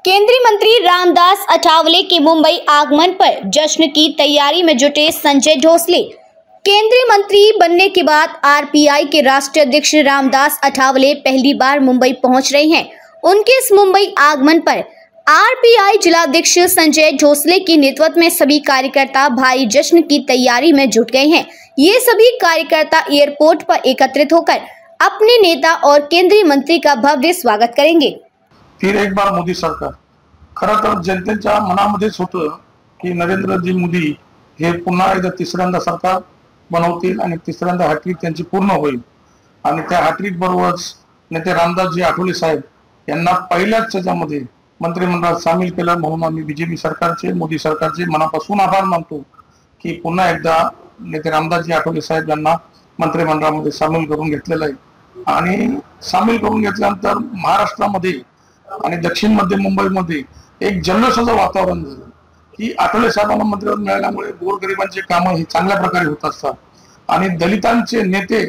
केंद्रीय मंत्री रामदास अठावले के मुंबई आगमन पर जश्न की तैयारी में जुटे संजय ढोसले। केंद्रीय मंत्री बनने के बाद आरपीआई के राष्ट्रीय अध्यक्ष रामदास अठावले पहली बार मुंबई पहुंच रहे हैं। उनके इस मुंबई आगमन पर आरपीआई जिलाध्यक्ष संजय ढोसले के नेतृत्व में सभी कार्यकर्ता भारी जश्न की तैयारी में जुट गए हैं। ये सभी कार्यकर्ता एयरपोर्ट पर एकत्रित होकर अपने नेता और केंद्रीय मंत्री का भव्य स्वागत करेंगे। फिर एक बार मोदी सरकार खरं तर जनतेच्या मनामध्येच होतं की नरेंद्रजी मोदी हे पुन्हा एकदा तिसऱ्यांदा सरकार बनवतील आणि तिसऱ्यांदा हॅट्रिक त्यांची पूर्ण होईल आणि त्या हॅट्रिक बरोबरच नेते रामदासजी आठवले साहेब यांना पहिल्याच त्याच्यामध्ये मंत्रिमंडळात सामील केलं। म्हणून आम्ही बीजेपी सरकारचे मोदी सरकारचे मनापासून आभार मानतो की पुन्हा एकदा नेते रामदासजी आठवले साहेब यांना मंत्रिमंडळामध्ये सामील करून घेतलेलं आहे आणि सामील करून घेतल्यानंतर महाराष्ट्रामध्ये आणि दक्षिण मध्य मुंबईमध्ये एक जल्लोषाचं वातावरण झालं की आठवले साहेबांना मंत्रिपद मिळाल्यामुळे गोरगरिबांचे कामं हे चांगल्या प्रकारे होत असतात आणि दलितांचे नेते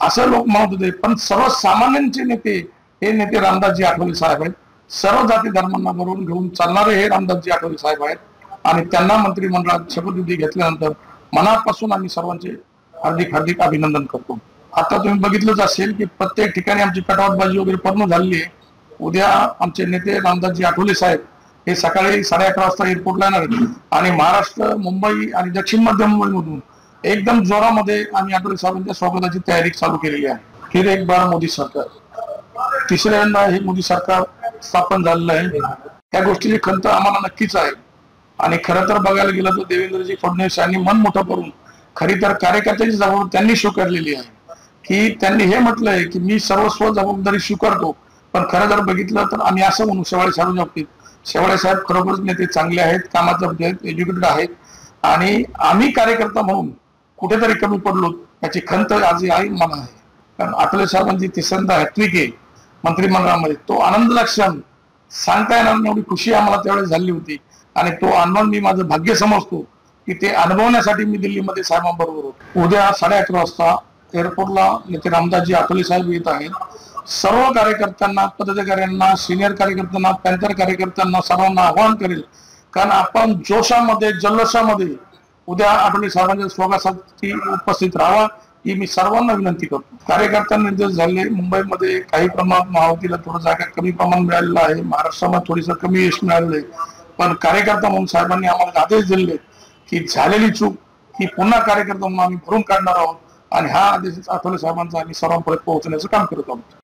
असं लोक म्हणत होते, पण सर्वसामान्यांचे नेते हे नेते रामदासजी आठवले साहेब आहेत। सर्व जाती धर्मांना बरोबर घेऊन चालणारे हे रामदासजी आठवले साहेब आहेत आणि त्यांना मंत्रिमंडळात शपथविधी घेतल्यानंतर मनापासून आम्ही सर्वांचे हार्दिक हार्दिक अभिनंदन करतो। आता तुम्ही बघितलंच असेल की प्रत्येक ठिकाणी आमची कटावटबाजी वगैरे पूर्ण झालेली आहे। उद्या आमचे नेते रामदासजी आठवले साहेब हे सकाळी 11:30 वाजता एअरपोर्टला येणार आहेत आणि महाराष्ट्र, मुंबई आणि दक्षिण मध्य मुंबईमधून एकदम जोरामध्ये आम्ही आठवले साहेबांच्या स्वागताची तयारी चालू केलेली आहे। फिर एक बार मोदी सरकार, तिसऱ्यांदा हे मोदी सरकार स्थापन झालेलं आहे। त्या गोष्टीची खंत आम्हाला नक्कीच आहे आणि खरं तर बघायला गेलं तर देवेंद्रजी फडणवीस यांनी मन मोठं करून खरी तर कार्यकर्त्याची जबाबदारी त्यांनी स्वीकारलेली आहे की त्यांनी हे म्हटलंय की मी सर्वस्व जबाबदारी स्वीकारतो। पण खरं जर बघितलं तर आम्ही असं म्हणू शेवाळे साहेबांच्या बाबतीत, शेवाळे साहेब खरोखरच नेते चांगले आहेत, कामाच्या बाबतीत एज्युकेटेड आहेत आणि आम्ही कार्यकर्ता म्हणून कुठेतरी कमी पडलो याची खंत आजही आहे मला आहे। कारण आठवले साहेबांची तिसऱ्यांदा हॅट्रिक आहे मंत्रिमंडळामध्ये, तो आनंदाचा क्षण सांगता येणार नाही एवढी खुशी आम्हाला त्यावेळेस झाली होती आणि तो आनंद मी माझं भाग्य समजतो की ते अनुभवण्यासाठी मी दिल्लीमध्ये साहेबांबरोबर होतो। उद्या 11:30 वाजता एअरपोर्टला नेते रामदासजी आठवले साहेब येत आहेत। सर्व कार्यकर्त्यांना, पदाधिकाऱ्यांना, सिनियर कार्यकर्त्यांना, पॅन्थर कार्यकर्त्यांना सर्वांना आवाहन करेल, कारण आपण जोशामध्ये जल्लोषामध्ये उद्या आठवले साहेबांच्या स्वागतासाठी उपस्थित राहावा ही मी सर्वांना विनंती करतो। कार्यकर्त्यांना निर्देश झाले, मुंबईमध्ये काही प्रमाणात महायुतीला थोडं जागा कमी प्रमाण मिळालेलं आहे, महाराष्ट्रामध्ये थोडीसं कमी यश मिळालेलं आहे, पण कार्यकर्ता म्हणून साहेबांनी आम्हाला आदेश दिले की झालेली चूक ही पुन्हा कार्यकर्ता म्हणून आम्ही भरून काढणार आहोत आणि हा आदेश आठवले साहेबांचा आम्ही सर्वांपर्यंत पोहोचण्याचं काम करत आहोत।